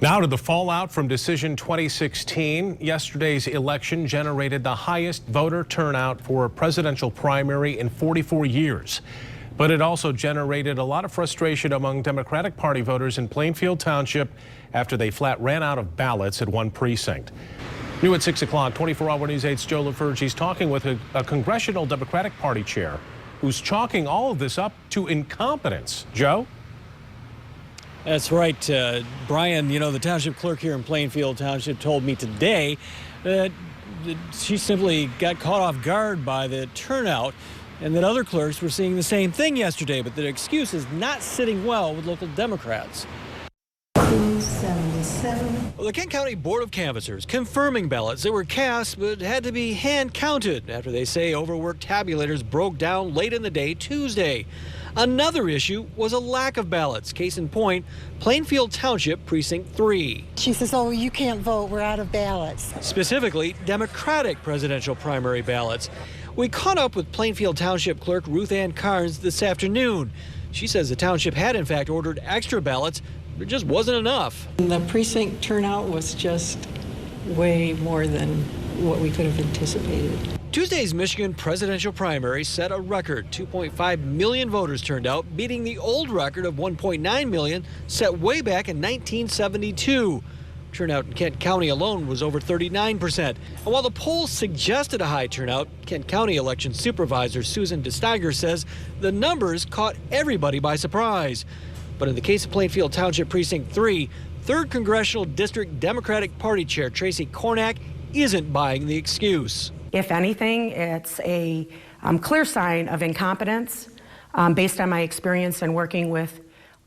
Now to the fallout from Decision 2016. Yesterday's election generated the highest voter turnout for a presidential primary in 44 years. But it also generated a lot of frustration among Democratic Party voters in Plainfield Township after they flat ran out of ballots at one precinct. New at 6 o'clock, 24-hour News 8's Joe LaFergie's talking with a congressional Democratic Party chair who's chalking all of this up to incompetence. Joe? That's right, Brian. You know, the township clerk here in Plainfield Township told me today that she simply got caught off guard by the turnout and that other clerks were seeing the same thing yesterday, but the excuse is not sitting well with local Democrats. 277. Well, the Kent County Board of Canvassers confirming ballots that were cast but had to be hand counted after they say overworked tabulators broke down late in the day Tuesday. Another issue was a lack of ballots. Case in point, Plainfield Township Precinct 3. She says, oh, you can't vote. We're out of ballots. Specifically, Democratic presidential primary ballots. We caught up with Plainfield Township Clerk Ruth Ann Carnes this afternoon. She says the township had, in fact, ordered extra ballots. There just wasn't enough. The precinct turnout was just way more than what we could have anticipated. Tuesday's Michigan presidential primary set a record. 2.5 million voters turned out, beating the old record of 1.9 million set way back in 1972. Turnout in Kent County alone was over 39%. And while the polls suggested a high turnout, Kent County election supervisor Susan DeSteiger says the numbers caught everybody by surprise. But in the case of Plainfield Township Precinct 3, 3rd Congressional District Democratic Party Chair Tracy Cornack isn't buying the excuse. If anything, it's a clear sign of incompetence based on my experience in working with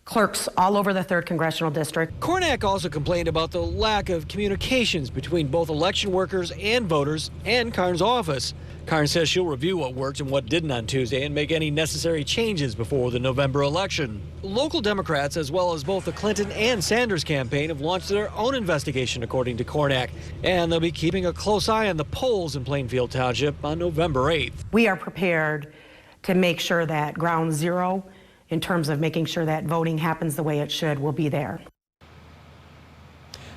clerks all over the 3rd Congressional District. Cornack also complained about the lack of communications between both election workers and voters and Carnes' office. Carnes says she'll review what worked and what didn't on Tuesday and make any necessary changes before the November election. Local Democrats, as well as both the Clinton and Sanders campaign, have launched their own investigation, according to Cornack. And they'll be keeping a close eye on the polls in Plainfield Township on November 8th. We are prepared to make sure that ground zero, in terms of making sure that voting happens the way it should, will be there.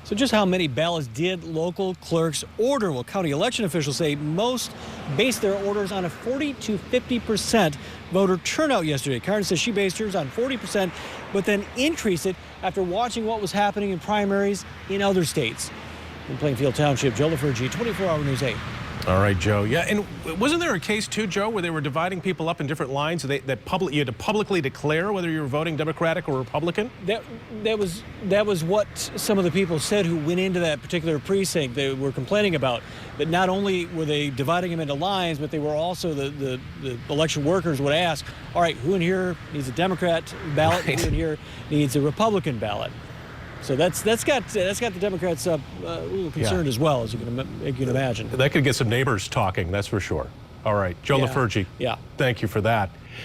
So just how many ballots did local clerks order? Well, county election officials say most based their orders on a 40 to 50% voter turnout yesterday. Carnes says she based hers on 40%, but then increased it after watching what was happening in primaries in other states. In Plainfield Township, Joe LaFergie, 24-hour News 8. All right, Joe. Yeah, and wasn't there a case too, Joe, where they were dividing people up in different lines? You had to publicly declare whether you were voting Democratic or Republican? That was what some of the people said who went into that particular precinct. They were complaining about that. Not only were they dividing them into lines, but they were also the election workers would ask, all right, who in here needs a Democrat ballot? Right. Who in here needs a Republican ballot? So that's got the Democrats a little concerned as well, as you can imagine. That could get some neighbors talking, that's for sure. All right, Joe LaFergie. Yeah. Thank you for that.